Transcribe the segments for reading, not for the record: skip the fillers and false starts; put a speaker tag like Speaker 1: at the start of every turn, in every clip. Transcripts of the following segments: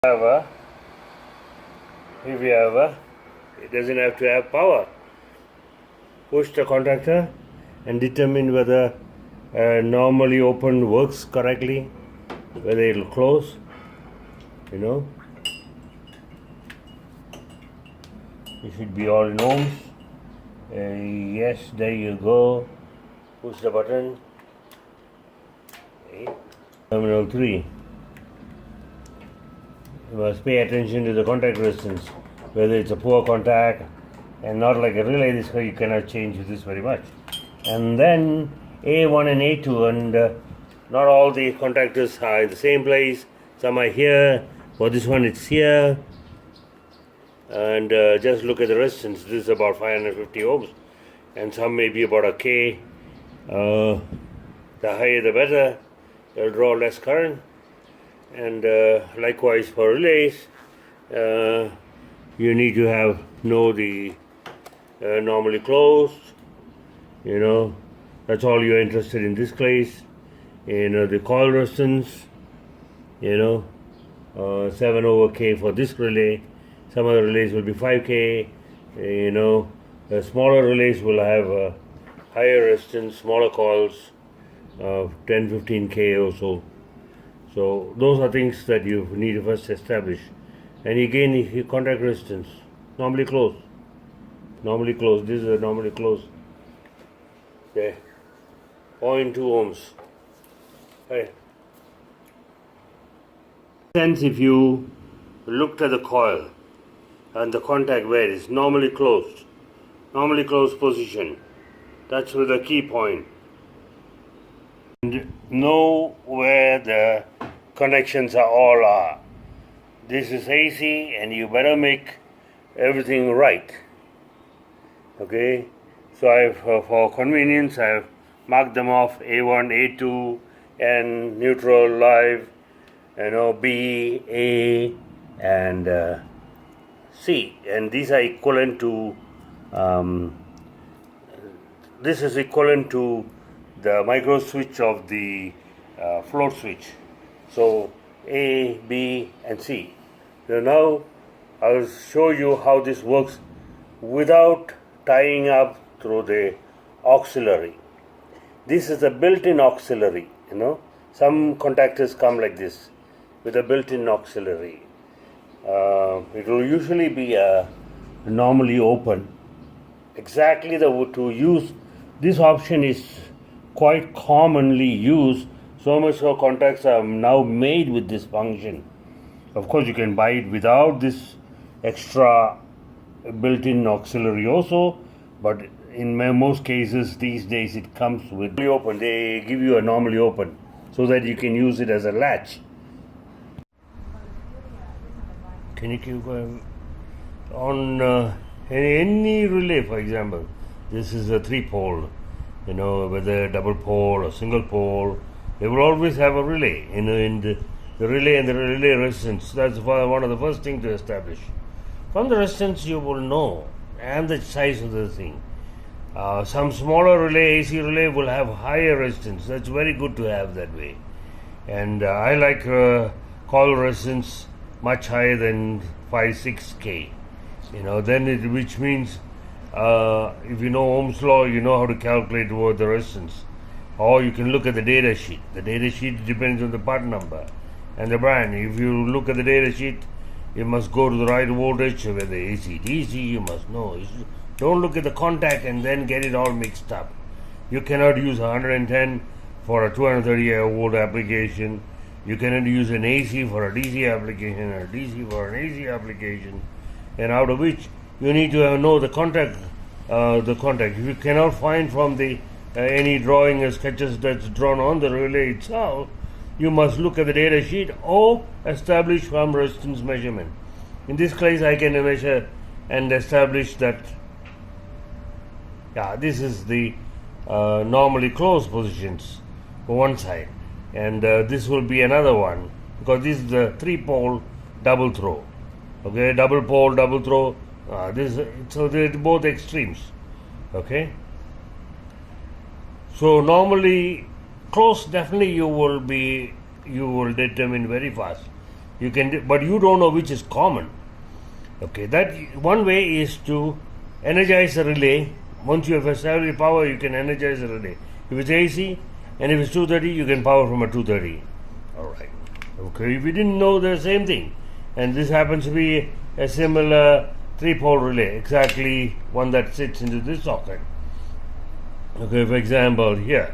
Speaker 1: However, it doesn't have to have power. Push the contactor and determine whether normally open works correctly, whether it will close, it should be all in ohms. Yes, there you go. Push the button. Okay. Terminal 3. You must pay attention to the contact resistance, whether it's a poor contact and not like a relay. This way you cannot change this very much. And then A1 and A2, and not all the contactors are in the same place. Some are here. For this one it's here. And just look at the resistance. This is about 550 ohms, and some may be about a K. The higher the better. They'll draw less current. And likewise for relays, you need to know the normally closed. That's all you're interested in this case. The coil resistance, 7/K for this relay. Some other relays will be 5K. The smaller relays will have higher resistance, smaller coils, 10-15K or so. So those are things that you need to first establish. And again, if you contact resistance, normally close. This is a normally close. Okay, 0.2 ohms. Right. Since if you looked at the coil and the contact where it is normally closed position, that's the key point. And know where the connections are. This is AC, and you better make everything right. Okay, so for convenience, I've marked them off: A1, A2, N, neutral, live, B, A, and C, and these are equivalent to. This is equivalent to the micro switch of the float switch. So A, B, and C. So now I'll show you how this works without tying up through the auxiliary. This is a built-in auxiliary. Some contactors come like this with a built-in auxiliary. It will usually be normally open. Exactly to use this option is quite commonly used, so much so contacts are now made with this function. Of course, you can buy it without this extra built-in auxiliary also, but in most cases these days it comes with normally open. They give you a normally open so that you can use it as a latch. Can you keep going? On any relay, for example, this is a 3-pole. Whether double pole or single pole, they will always have a relay. In the relay and the relay resistance, that's one of the first things to establish. From the resistance, you will know, and the size of the thing. Some smaller relay, AC relay, will have higher resistance. That's very good to have that way. And I like coil resistance much higher than 5-6K. Which means if you know Ohm's law, you know how to calculate toward the resistance. Or you can look at the data sheet. The data sheet depends on the part number and the brand. If you look at the data sheet, you must go to the right voltage. Whether AC, DC, you must know. Don't look at the contact and then get it all mixed up. You cannot use 110 for a 230 volt application. You cannot use an AC for a DC application, or a DC for an AC application, and out of which you need to know the contact. If you cannot find from the any drawing or sketches that's drawn on the relay itself, you must look at the data sheet or establish from resistance measurement. In this case, I can measure and establish that. This is the normally closed positions for one side, and this will be another one, because this is the 3-pole double throw. Okay, double pole, double throw. So they're both extremes. Okay. So normally close, definitely you will determine very fast. You can, but you don't know which is common. Okay, that one way is to energize the relay. Once you have established power, you can energize the relay. If it's AC and if it's 230, you can power from a 230. All right. Okay, if you didn't know the same thing, and this happens to be a similar 3-pole relay, exactly one that sits into this socket. Okay, for example, here.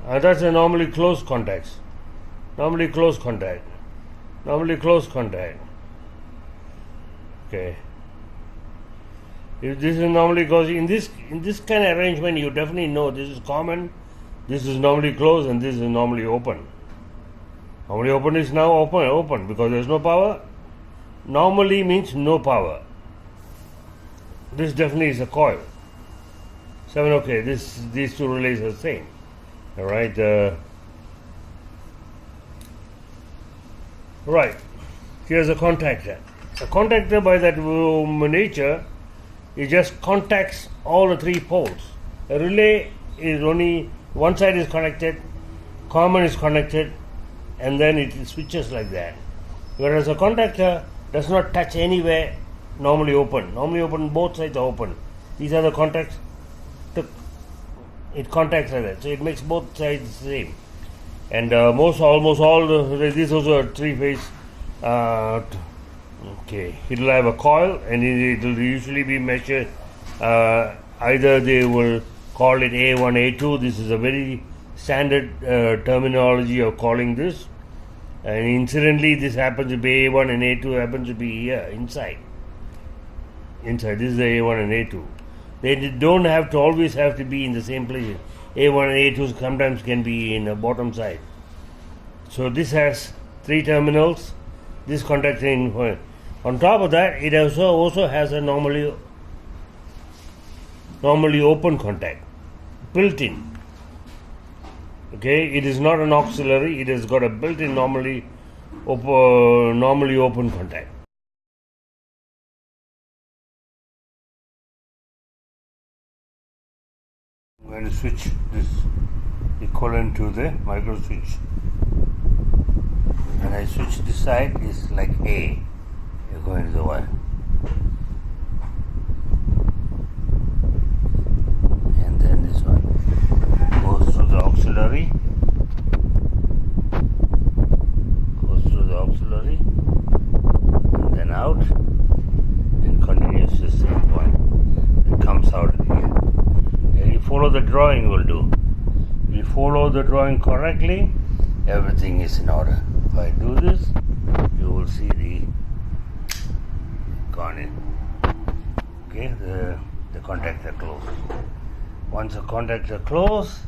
Speaker 1: That's a normally closed contacts. Normally closed contact. Normally closed contact. Okay. If this is normally closed, in this kind of arrangement, you definitely know this is common. This is normally closed, and this is normally open. Normally open is now open because there is no power. Normally means no power. This definitely is a coil. 7. Okay. These two relays are the same. All right. Right. Here's a contactor. A contactor, by that nature, it just contacts all the 3 poles. A relay is only one side is connected, common is connected, and then it switches like that. Whereas a contactor does not touch anywhere. Normally open. Normally open. Both sides are open. These are the contacts. It contacts like that, so it makes both sides the same. And almost all these also are 3-phase. Okay, it'll have a coil, and it'll usually be measured. Either they will call it A1, A2. This is a very standard terminology of calling this. And incidentally, this happens to be A1 and A2 happens to be here inside. Inside, this is the A1 and A2. They don't always have to be in the same place. A1 and A2 sometimes can be in the bottom side. So this has 3 terminals. This contacting. On top of that, it also has a normally open contact built in. Okay, it is not an auxiliary. It has got a built-in normally open contact. I'm going to switch this equivalent to the micro switch. When I switch this side, it's like A. You're going to the Y. And then this one goes through the auxiliary. And then out. And continues the same point. It comes out here. And you follow the drawing will do. If you follow the drawing correctly, everything is in order. If I do this, you will see the gone in. Okay, the contactor closed. Once the contactor closed,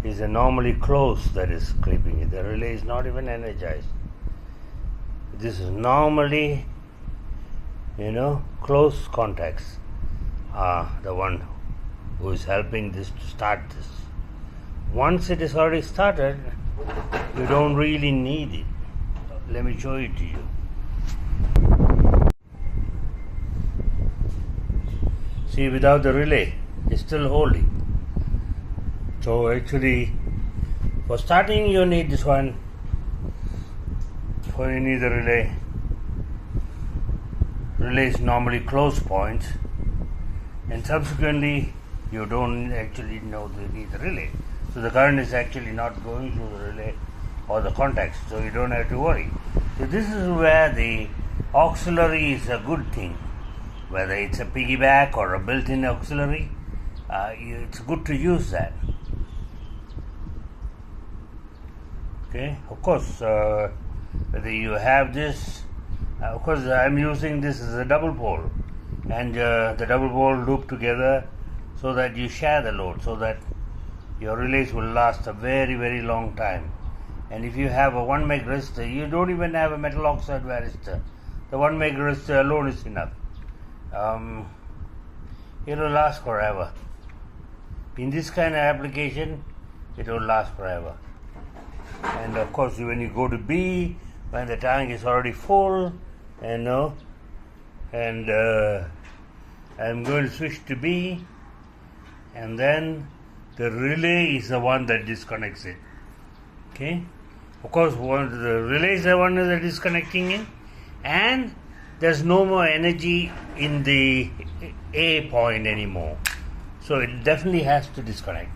Speaker 1: is a normally closed that is clipping it. The relay is not even energized. This is normally, closed contacts are the one who is helping this to start this. Once it is already started, you don't really need it. Let me show it to you. See, without the relay, it's still holding. So actually, for starting, you need this one. So you need the relay. Relay is normally closed points, and subsequently, you don't actually need the relay. So the current is actually not going through the relay or the contacts, so you don't have to worry. So this is where the auxiliary is a good thing. Whether it's a piggyback or a built-in auxiliary, it's good to use that. Okay, of course, whether you have this, of course, I'm using this as a double pole, and the double pole loop together so that you share the load, so that your relays will last a very, very long time. And if you have a 1 meg resistor, you don't even have a metal oxide resistor. The 1 meg resistor alone is enough. It will last forever. In this kind of application, it will last forever. And of course, when you go to B, when the tank is already full, and I'm going to switch to B. and then the relay is the one that disconnects it. Okay, of course, the relay is the one that is disconnecting it, and there's no more energy in the A point anymore, so it definitely has to disconnect.